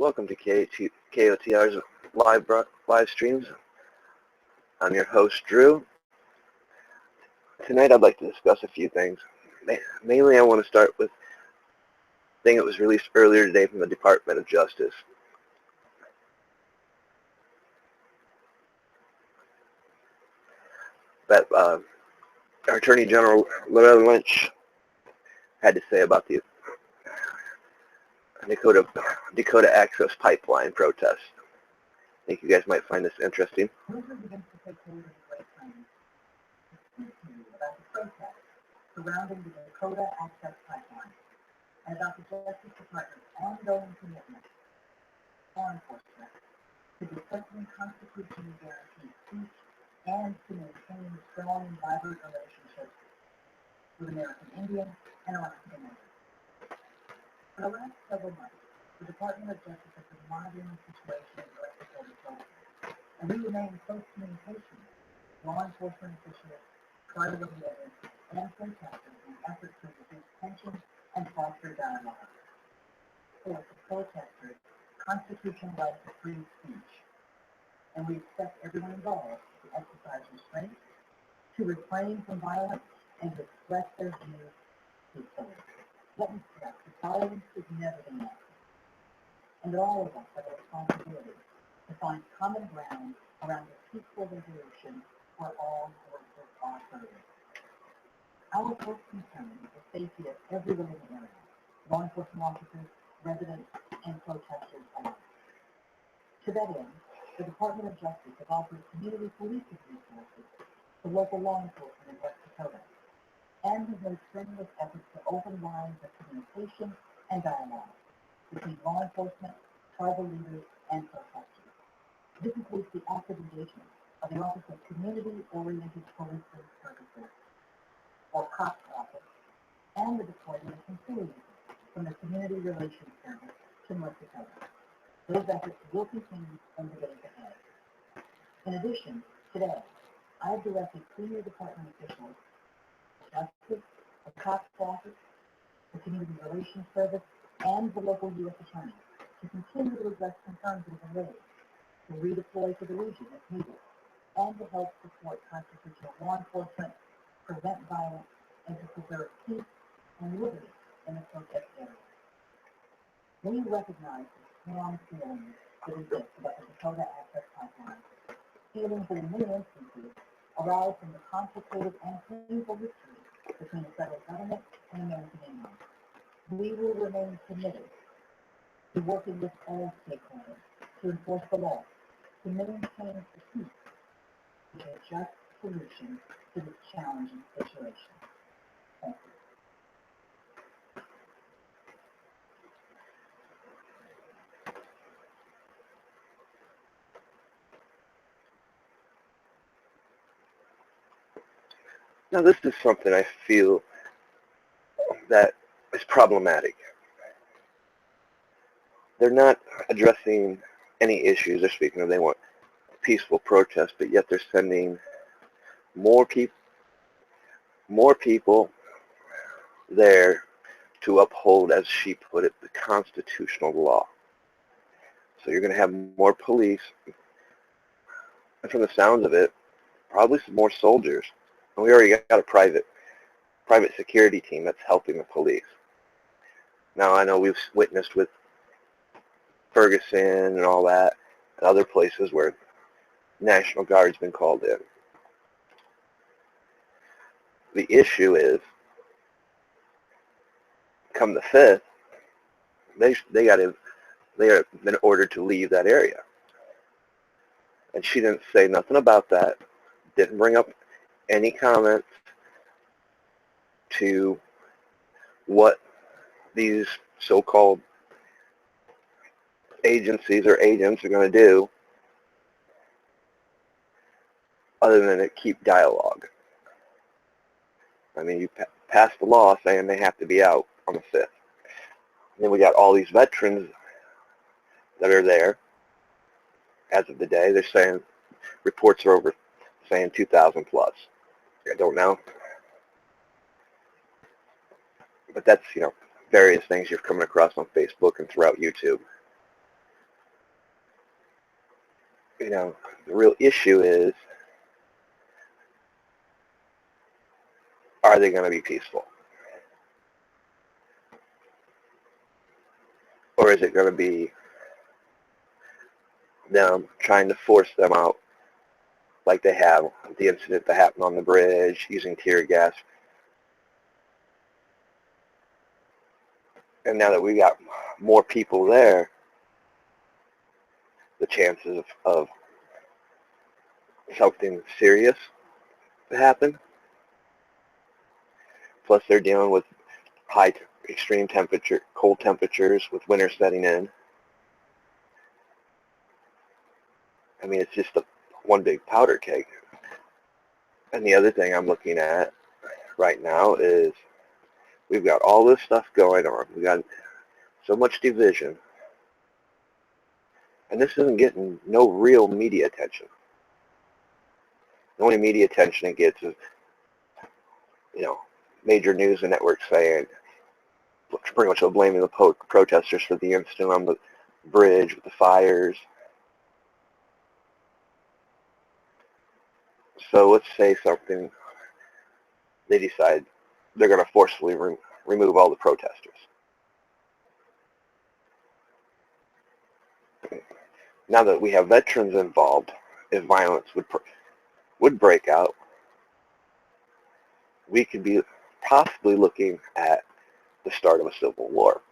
Welcome to KOTR's live streams. I'm your host, Drew. Tonight I'd like to discuss a few things. Mainly I want to start with a thing that was released earlier today from the Department of Justice. That our Attorney General Loretta Lynch had to say about the Dakota Access Pipeline protest. I think you guys might find this interesting. Surrounding the Dakota Access Pipeline and about the Justice Department's ongoing commitment to law enforcement to defending constitutionally guaranteed speech and to maintain strong and vibrant relationships with American Indians and Alaska Natives. For the last several months, the Department of Justice has been monitoring the situation in North Dakota territory, and we remain in close communication with law enforcement officials, tribal leaders, and protesters in efforts to reduce tension and foster dialogue. For the protesters, constitutional right to free speech, and we expect everyone involved to exercise restraint, to refrain from violence, and to express their views peacefully. Let me stress that violence is never enough, and that all of us have a responsibility to find common ground around a peaceful resolution where all voices are heard. Our first concern is the safety of everyone in the area, law enforcement officers, residents, and protesters alike. To that end, the Department of Justice has offered community policing resources to local law enforcement in West Dakota, and has made strenuous efforts to open lines of communication and dialogue between law enforcement, tribal leaders, and protesters. This includes the active engagement of the Office of Community-Oriented Policing Services, or COTR office, and the deployment of employees from the Community Relations Service to North Dakota. Those efforts will continue in the days ahead. In addition, today, I have directed senior department officials, Justice, the COTR office, the Community Relations Service, and the local U.S. Attorney to continue to address concerns that have been raised, to redeploy to the region if needed, and to help support constitutional law enforcement, prevent violence, and to preserve peace and liberty in the protest area. We recognize the strong feelings that exist about the Dakota Access Pipeline, feelings that in many instances arise from the complicated and painful history between the federal government and American Indians. We will remain committed to working with all stakeholders to enforce the law, to maintain the peace, to a just solution to this challenging situation. Thank you. Now this is something I feel that is problematic. They're not addressing any issues they're speaking of. They want peaceful protest, but yet they're sending more people there to uphold, as she put it, the constitutional law. So you're going to have more police, and from the sounds of it, probably some more soldiers. And we already got a private security team that's helping the police. Now I know we've witnessed with Ferguson and all that, and other places where National Guard's been called in. The issue is, come the 5th, they have been ordered to leave that area. And she didn't say nothing about that, didn't bring up any comments to what these so-called agencies or agents are going to do, other than to keep dialogue. I mean, you passed the law saying they have to be out on the 5th. And then we got all these veterans that are there. As of the day, they're saying reports are over, saying 2,000 plus. I don't know. But that's, various things you're coming across on Facebook and throughout YouTube. the real issue is, are they going to be peaceful? Or is it going to be them trying to force them out like they have the incident that happened on the bridge using tear gas? And now that we got more people there, the chances of something serious to happen. Plus they're dealing with extreme cold temperatures with winter setting in. I mean, it's just one big powder keg. And the other thing I'm looking at right now is we've got all this stuff going on. We got so much division. And this isn't getting no real media attention. The only media attention it gets is, major news and networks saying, pretty much blaming the protesters for the incident on the bridge with the fires. So let's say something, they decide they're going to forcefully remove all the protesters. Now that we have veterans involved, if violence would break out, we could be possibly looking at the start of a civil war.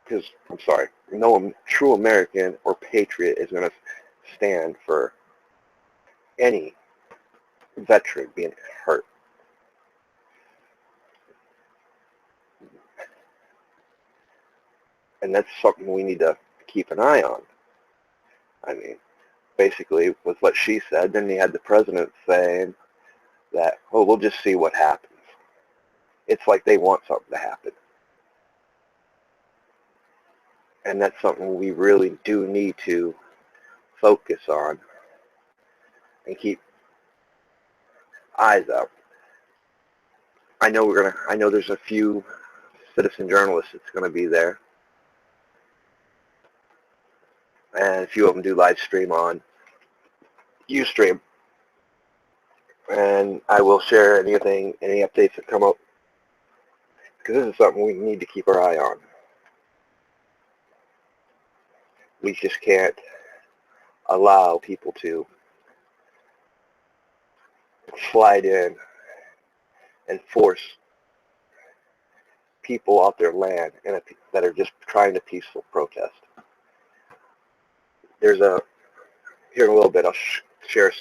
Because, I'm sorry, no true American or patriot is going to stand for any veteran being hurt. And that's something we need to keep an eye on. I mean, basically, with what she said, then you had the president saying that, oh, we'll just see what happens. It's like they want something to happen. And that's something we really do need to focus on and keep eyes up. I know there's a few citizen journalists that's going to be there. And a few of them do live stream on Ustream. And I will share any updates that come up, because this is something we need to keep our eye on. We just can't allow people to slide in and force people off their land that are just trying to peaceful protest. Here in a little bit, I'll share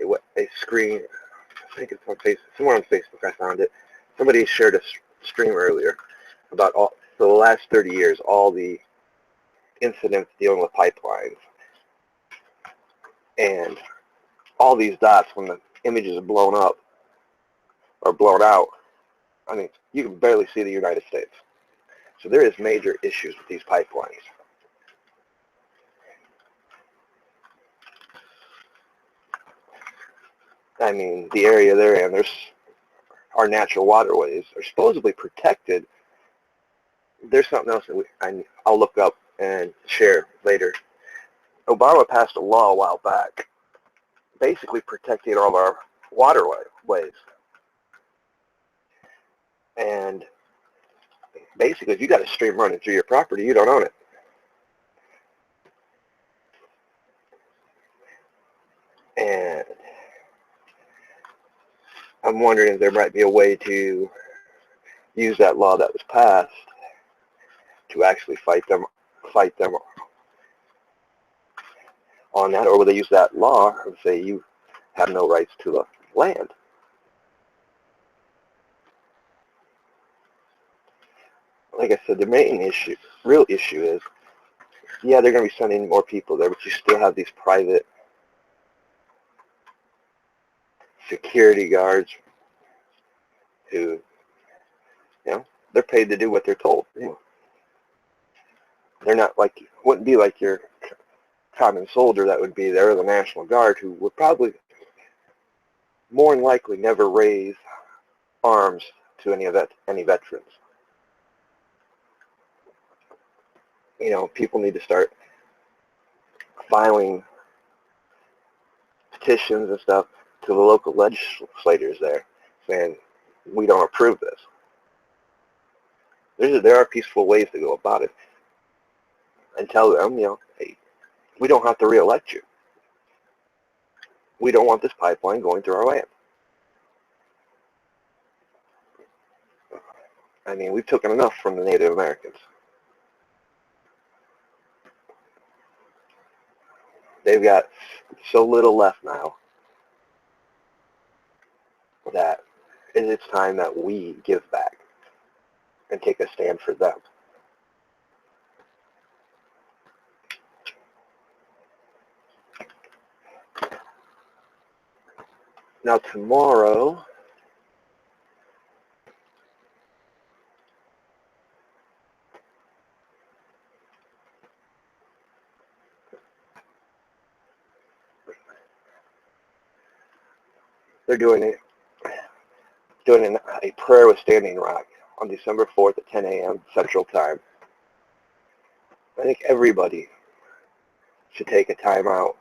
a screen. I think it's on Facebook, somewhere on Facebook I found it. Somebody shared a stream earlier about for the last 30 years, all the incidents dealing with pipelines. And all these dots, when the images are blown up or blown out, I mean, you can barely see the United States. So there is major issues with these pipelines. I mean, the area they're in, our natural waterways are supposedly protected. There's something else that I'll look up and share later. Obama passed a law a while back basically protecting all of our waterways. And basically, if you got a stream running through your property, you don't own it. And I'm wondering if there might be a way to use that law that was passed to actually fight them on that, or will they use that law and say you have no rights to the land? Like I said, the main real issue is, yeah, they're going to be sending more people there, but you still have these private security guards who, they're paid to do what they're told. They're not wouldn't be like your common soldier that would be there, or the National Guard, who would probably more than likely never raise arms to any veterans. People need to start filing petitions and stuff to the local legislators there, saying we don't approve this. There are peaceful ways to go about it, and tell them, hey, we don't have to reelect you. We don't want this pipeline going through our land. I mean, we've taken enough from the Native Americans. They've got so little left now that it's time that we give back and take a stand for them. Now tomorrow, they're doing a prayer with Standing Rock on December 4th at 10 a.m. Central Time. I think everybody should take a time out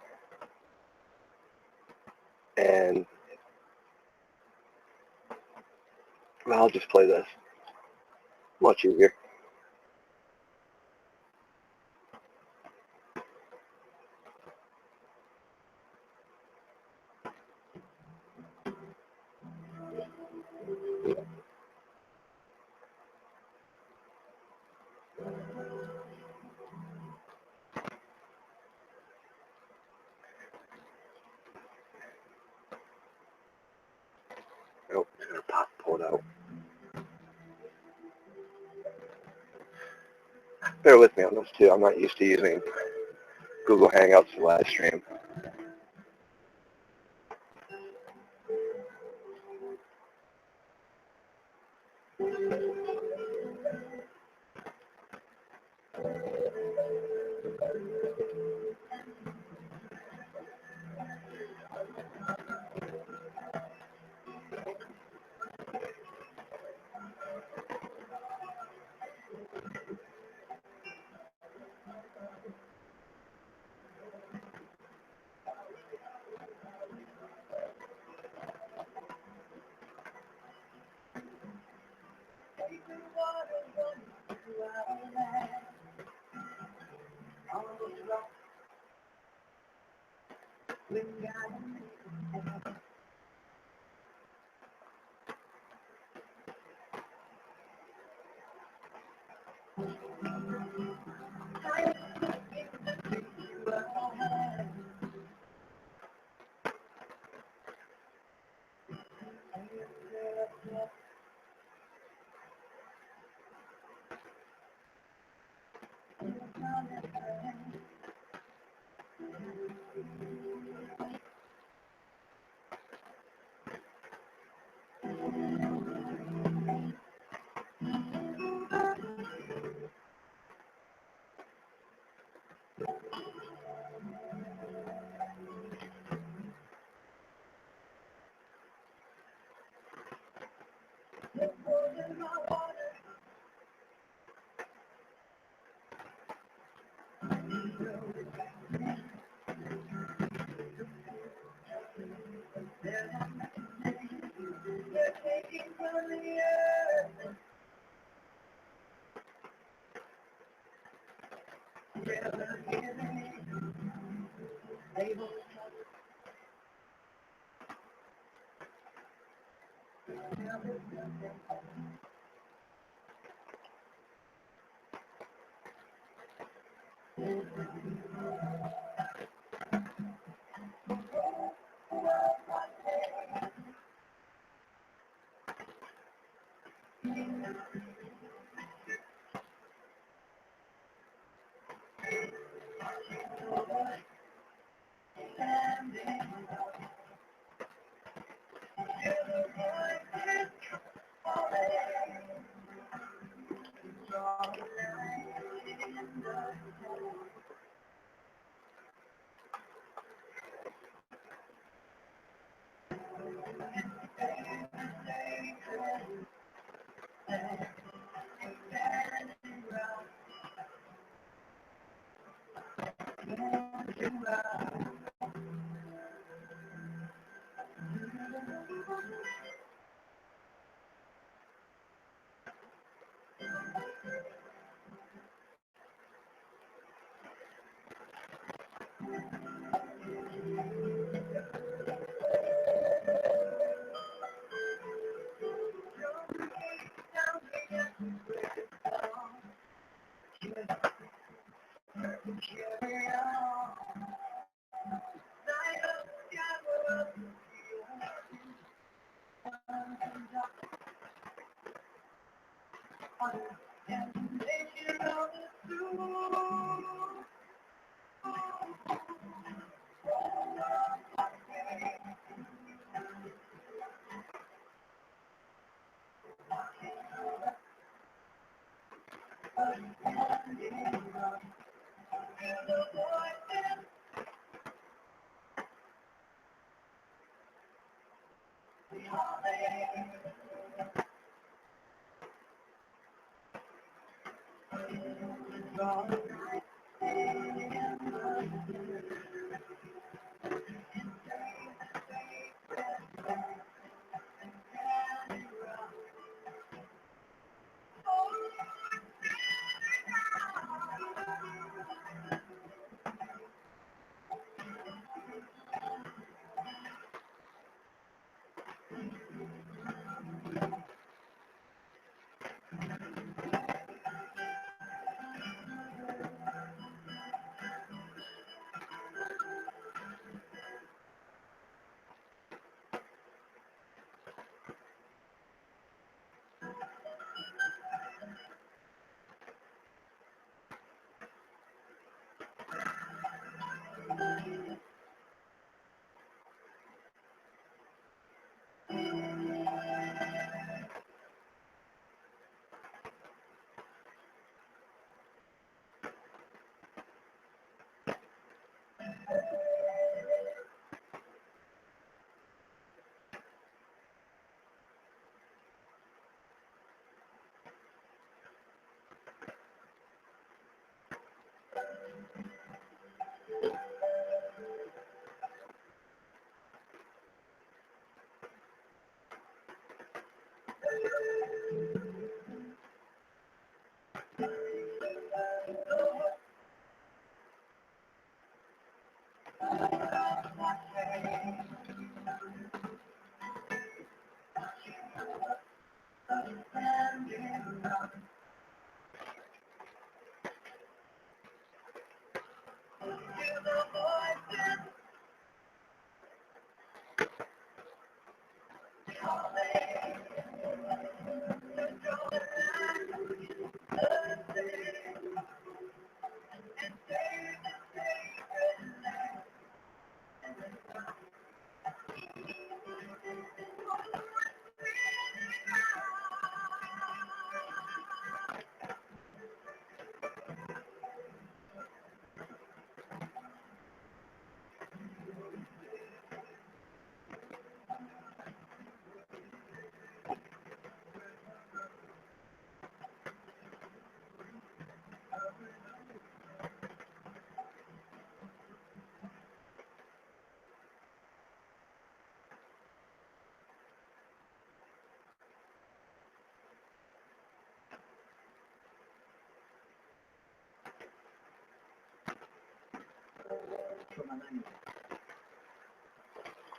and I'll just play this. Much easier. Oh, it's going to pull it out. Bear with me on this too. I'm not used to using Google Hangouts to live stream.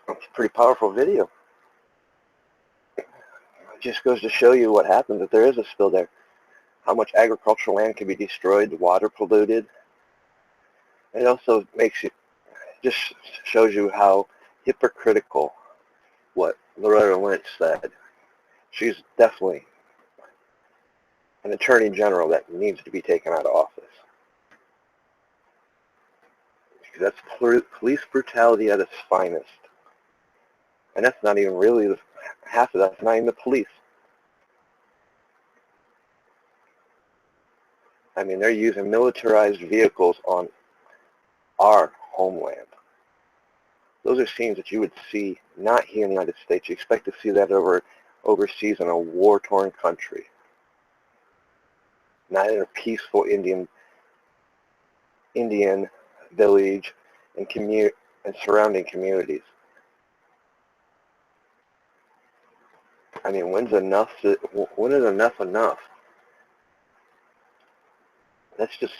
It's a pretty powerful video. It just goes to show you what happens if there is a spill there. How much agricultural land can be destroyed, the water polluted. It also just shows you how hypocritical what Loretta Lynch said. She's definitely an attorney general that needs to be taken out of office. Because that's police brutality at its finest. And that's not even really half of that's not even the police. I mean, they're using militarized vehicles on our homeland. Those are scenes that you would see not here in the United States. You expect to see that overseas in a war-torn country, not in a peaceful Indian village and surrounding communities. I mean, when is enough enough? That's just,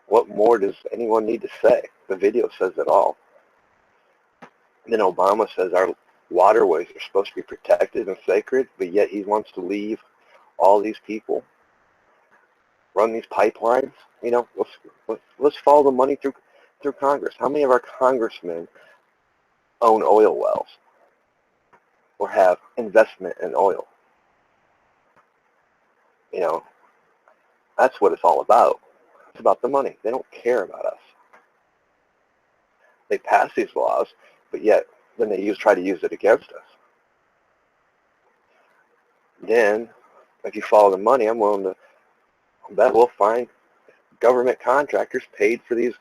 what more does anyone need to say? The video says it all. And then Obama says our waterways are supposed to be protected and sacred, but yet he wants to leave all these people run these pipelines. You know, let's follow the money through Congress. How many of our congressmen own oil wells or have investment in oil? You know, that's what it's all about. It's about the money. They don't care about us. They pass these laws, but yet then they try to use it against us. Then, if you follow the money, I'm willing to bet we'll find government contractors paid for these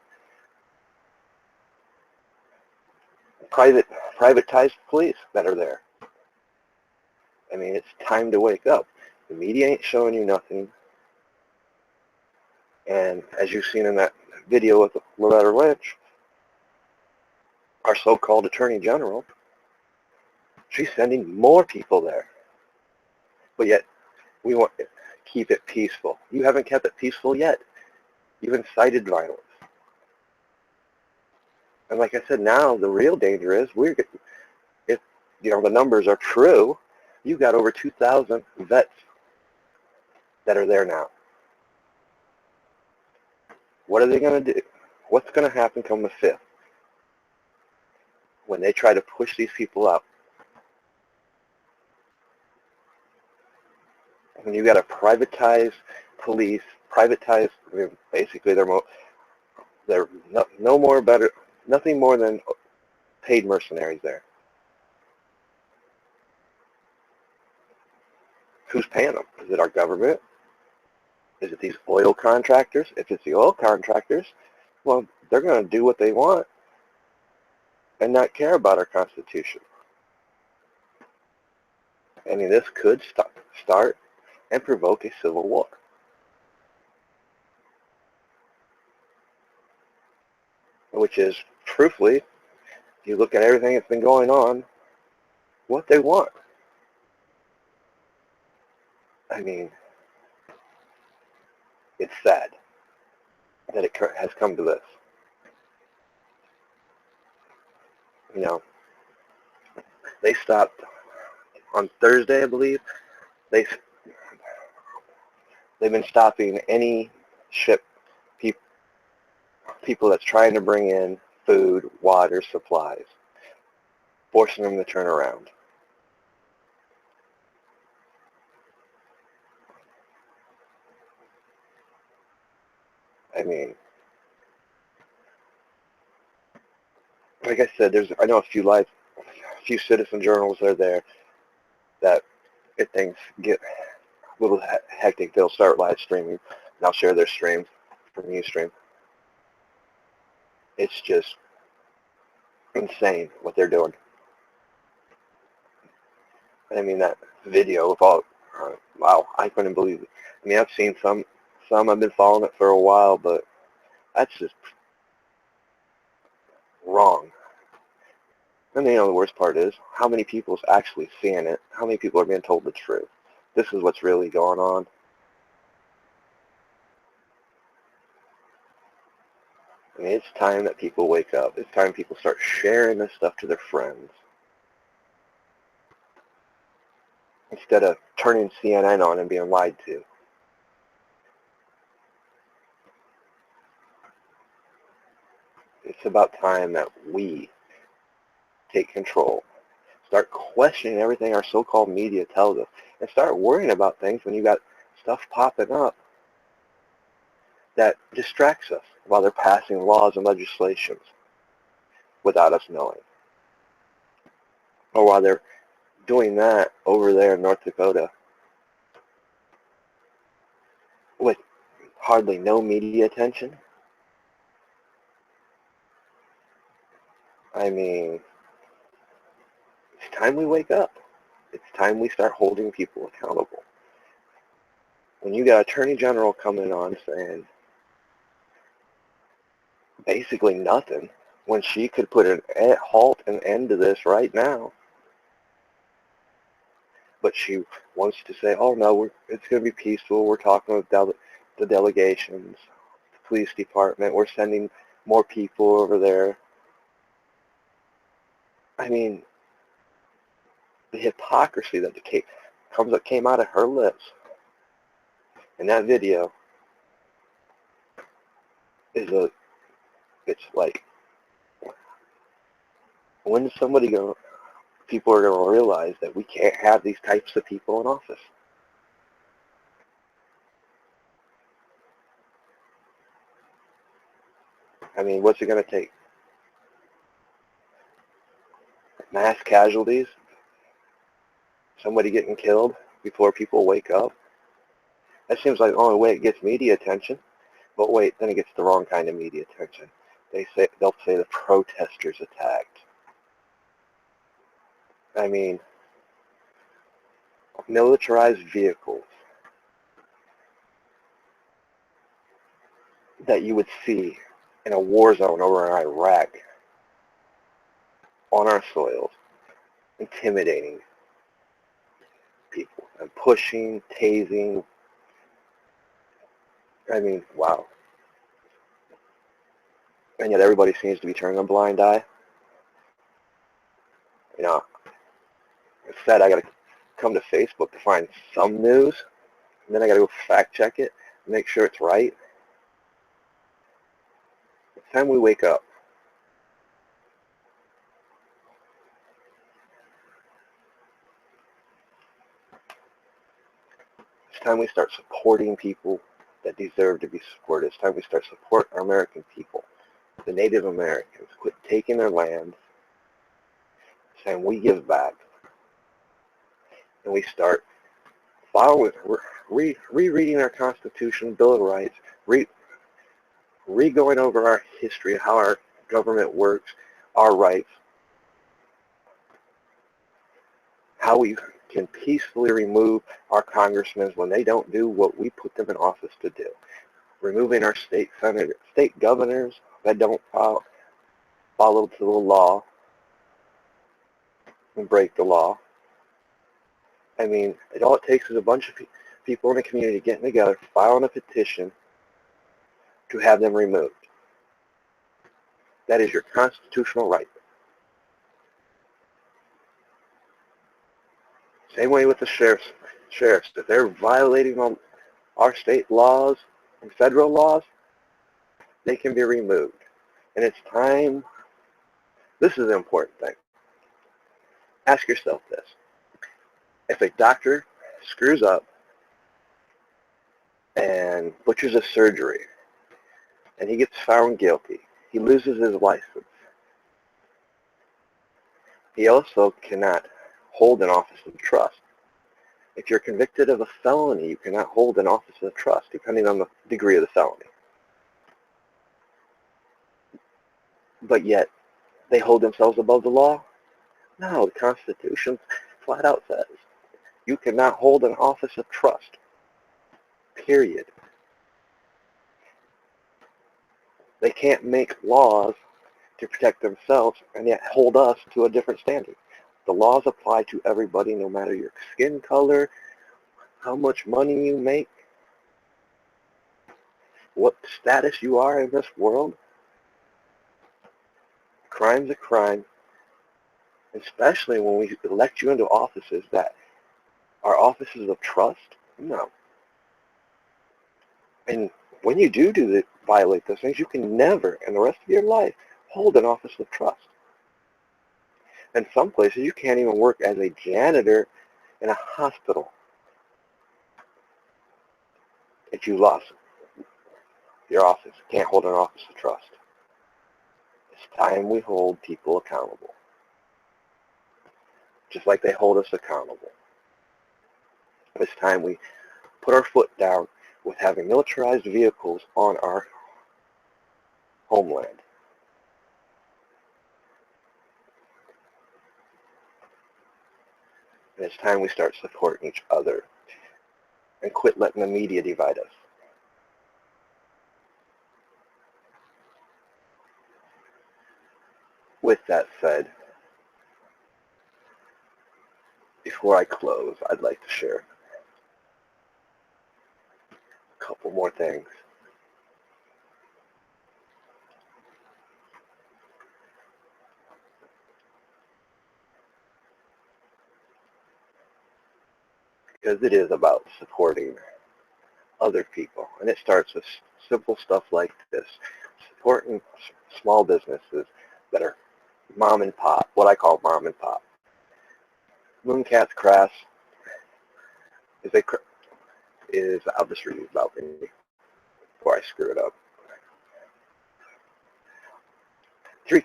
privatized police that are there. I mean, it's time to wake up. The media ain't showing you nothing. And as you've seen in that video with Loretta Lynch, our so-called Attorney General, she's sending more people there. But yet, we want to keep it peaceful. You haven't kept it peaceful yet. You've incited violence. And like I said, now the real danger is if the numbers are true, you've got over 2,000 vets that are there now. What are they going to do? What's going to happen come the 5th when they try to push these people out? When you got a privatized police, basically they're nothing more than paid mercenaries there. Who's paying them? Is it our government? Is it these oil contractors? If it's the oil contractors, well, they're going to do what they want and not care about our Constitution. I mean, this could start and provoke a civil war. Which is, truthfully, if you look at everything that's been going on, what they want. I mean, it's sad that it has come to this. You know, they stopped on Thursday, I believe. They've been stopping any ship people that's trying to bring in food, water, supplies, forcing them to turn around. I mean, like I said, I know a few citizen journals are there that if things get a little hectic, they'll start live streaming, and I'll share their streams from Ustream. It's just insane what they're doing. I mean, that video of all, wow, I couldn't believe it. I mean, I've seen some, I've been following it for a while, but that's just wrong. And the worst part is, how many people's actually seeing it? How many people are being told the truth? This is what's really going on. I mean, it's time that people wake up. It's time people start sharing this stuff to their friends. Instead of turning CNN on and being lied to. It's about time that we take control. Start questioning everything our so-called media tells us. And start worrying about things when you got stuff popping up that distracts us while they're passing laws and legislations without us knowing. Or while they're doing that over there in North Dakota with hardly no media attention. I mean, it's time we wake up. It's time we start holding people accountable. When you got Attorney General coming on saying basically nothing, when she could put a halt and end to this right now, but she wants to say, oh no, it's going to be peaceful, we're talking with the delegations, the police department, we're sending more people over there. I mean, the hypocrisy that came out of her lips in that video it's like, when is people are going to realize that we can't have these types of people in office? I mean, what's it going to take? Mass casualties? Somebody getting killed before people wake up? That seems like the only way it gets media attention. But wait, then it gets the wrong kind of media attention. They'll say the protesters attacked. I mean, militarized vehicles that you would see in a war zone over in Iraq on our soils, intimidating people and pushing, tasing. I mean, wow. And yet everybody seems to be turning a blind eye. You know, instead I got to come to Facebook to find some news, and then I got to go fact check it, make sure it's right. It's time we wake up. It's time we start supporting people that deserve to be supported. It's time we start support our American people, the Native Americans. Quit taking their land. It's time we give back, and we start following, rereading our Constitution, Bill of Rights, re-going over our history, how our government works, our rights, how we can peacefully remove our congressmen when they don't do what we put them in office to do. Removing our state senators, state governors that don't follow the law and break the law. I mean, all it takes is a bunch of people in the community getting together, filing a petition to have them removed. That is your constitutional right. Same way with the sheriffs. If they're violating our state laws and federal laws, they can be removed. And it's time. This is an important thing. Ask yourself this. If a doctor screws up and butchers a surgery and he gets found guilty, he loses his license. He also cannot hold an office of trust. If you're convicted of a felony, you cannot hold an office of trust, depending on the degree of the felony. But yet, they hold themselves above the law? No, the Constitution flat out says you cannot hold an office of trust. Period. They can't make laws to protect themselves and yet hold us to a different standard. The laws apply to everybody, no matter your skin color, how much money you make, what status you are in this world. Crime's a crime, especially when we elect you into offices that are offices of trust. No. And when you do violate those things, you can never, in the rest of your life, hold an office of trust. In some places, you can't even work as a janitor in a hospital if you lost your office. You can't hold an office of trust. It's time we hold people accountable, just like they hold us accountable. It's time we put our foot down with having militarized vehicles on our homeland. And it's time we start supporting each other and quit letting the media divide us. With that said, before I close, I'd like to share a couple more things. Because it is about supporting other people. And it starts with simple stuff like this. supporting small businesses that are mom and pop, what I call mom and pop. Mooncat's Crafts I'll just read about me before I screw it up. Three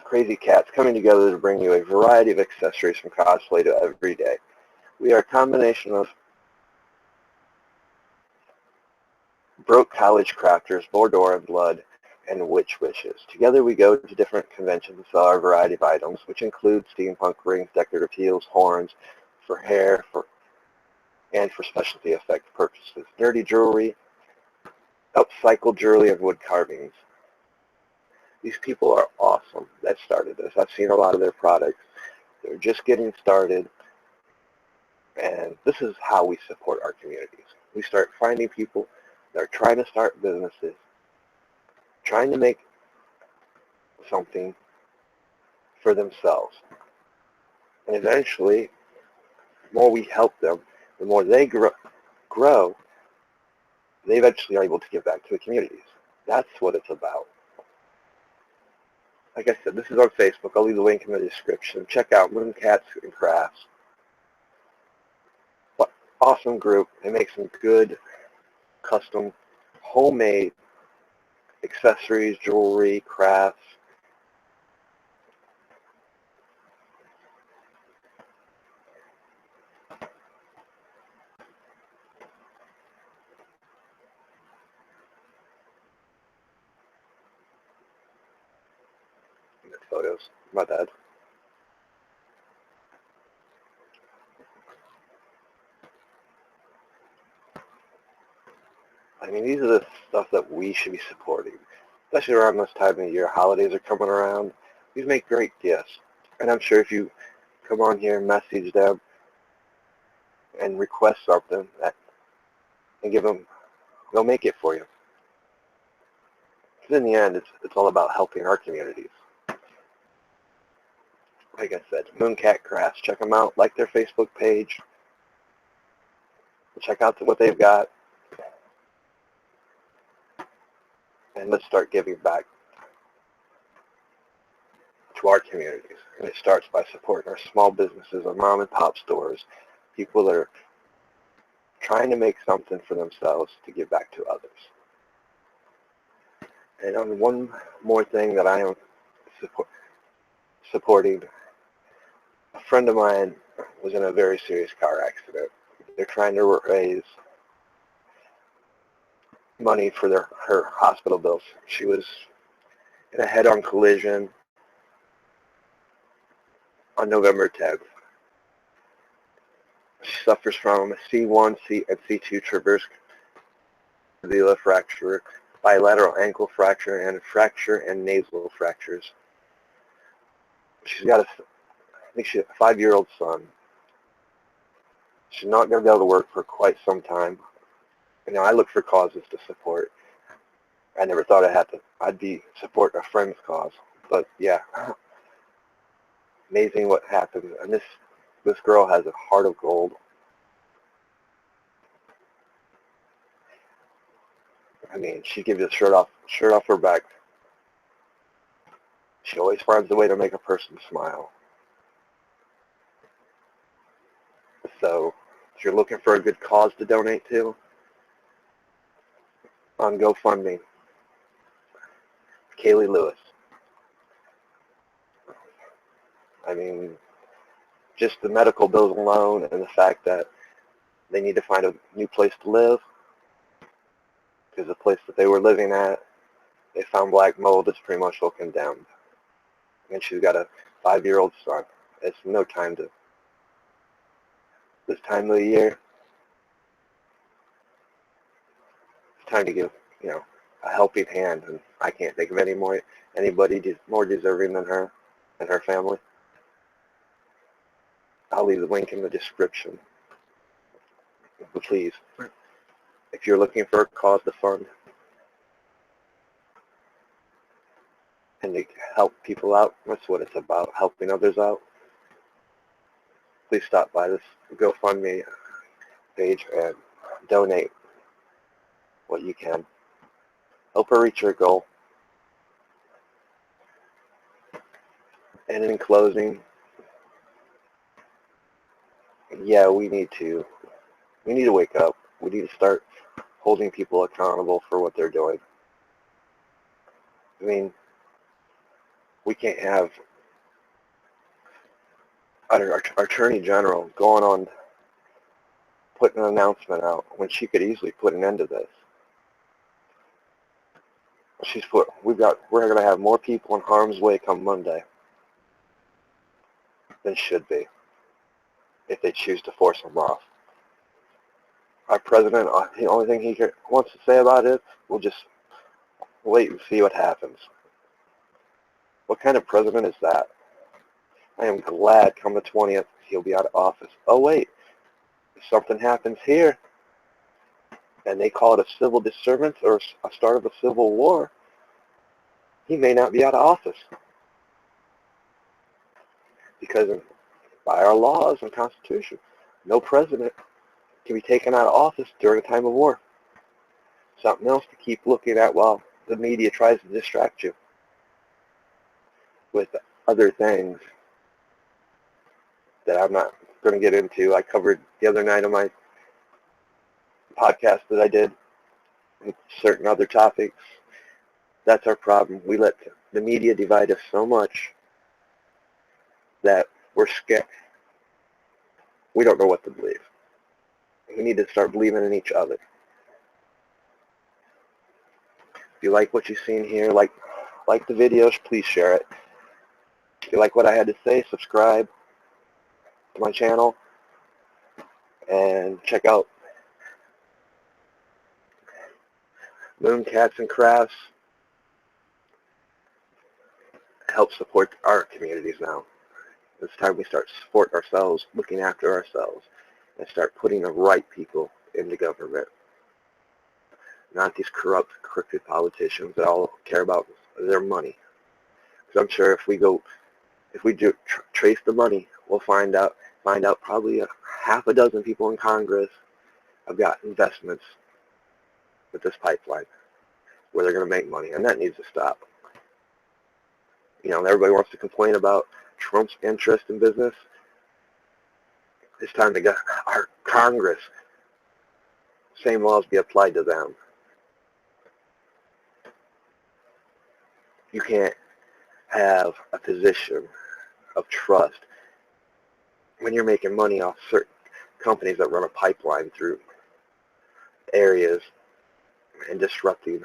crazy cats coming together to bring you a variety of accessories from cosplay to everyday. We are a combination of broke college crafters, Mordor and Blood, and witch wishes. Together we go to different conventions and sell our variety of items, which include steampunk rings, decorative heels, horns, for hair, and for specialty effect purposes. Nerdy jewelry, upcycled jewelry, and wood carvings. These people are awesome that started this. I've seen a lot of their products. They're just getting started, and this is how we support our communities. We start finding people that are trying to start businesses, trying to make something for themselves. And eventually, the more we help them, the more they grow, they eventually are able to give back to the communities. That's what it's about. Like I said, this is on Facebook. I'll leave the link in the description. Check out Mooncats and Crafts. Awesome group. They make some good custom homemade accessories, jewelry, crafts. Photos. My bad. I mean, these are the stuff that we should be supporting, especially around this time of year. Holidays are coming around. These make great gifts. And I'm sure if you come on here and message them and request something and give them, they'll make it for you. Because in the end, it's all about helping our communities. Like I said, Mooncat Crafts. Check them out. Like their Facebook page. Check out what they've got. And let's start giving back to our communities. And it starts by supporting our small businesses, our mom and pop stores, people that are trying to make something for themselves to give back to others. And on one more thing that I am supporting, a friend of mine was in a very serious car accident. They're trying to raise money for her hospital bills. She was in a head-on collision on November 10th. She suffers from a C1, and C2 transverse clavicular fracture, bilateral ankle fracture, and fracture and nasal fractures. She's got I think she has a 5-year-old son. She's not going to be able to work for quite some time. You know, I look for causes to support. I never thought I'd be supporting a friend's cause. But yeah, amazing what happened. And this girl has a heart of gold. I mean, she gives you the shirt off her back. She always finds a way to make a person smile. So if you're looking for a good cause to donate to, on GoFundMe, Kailey Lewis. I mean, just the medical bills alone and the fact that they need to find a new place to live, because the place that they were living at, they found black mold. It's pretty much all condemned. And she's got a 5-year-old son. It's no time to, this time of the year, it's time to give, a helping hand. And I can't think of anybody more deserving than her and her family. I'll leave the link in the description. But please, if you're looking for a cause to fund and to help people out, that's what it's about, helping others out. Please stop by this GoFundMe page and donate what you can. Help her reach her goal. And in closing, yeah, we need to wake up. We need to start holding people accountable for what they're doing. I mean, we can't have our Attorney General going on putting an announcement out when she could easily put an end to this. We're going to have more people in harm's way come Monday than should be if they choose to force them off. Our president, the only thing he wants to say about it, we'll just wait and see what happens. What kind of president is that? I am glad come the 20th he'll be out of office. Oh wait, if something happens here and they call it a civil disturbance or a start of a civil war, he may not be out of office. Because by our laws and Constitution, no president can be taken out of office during a time of war. Something else to keep looking at while the media tries to distract you with other things that I'm not going to get into. I covered the other night on my podcast that I did with certain other topics. That's our problem. We let the media divide us so much that we're scared. We don't know what to believe. We need to start believing in each other. If you like what you've seen here, like the videos, please share it. If you like what I had to say, subscribe to my channel and check out Moon Cats and Crafts. Help support our communities now. It's time we start supporting ourselves, looking after ourselves, and start putting the right people into government. Not these corrupt, crooked politicians that all care about their money. Because I'm sure if we do trace the money, we'll find out probably half a dozen people in Congress have got investments with this pipeline where they're going to make money, and that needs to stop. You know, everybody wants to complain about Trump's interest in business. It's time to get our Congress, same laws be applied to them. You can't have a position of trust when you're making money off certain companies that run a pipeline through areas and disrupting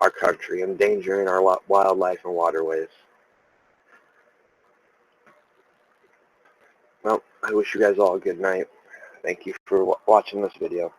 our country, endangering our wildlife and waterways. Well, I wish you guys all a good night. Thank you for watching this video.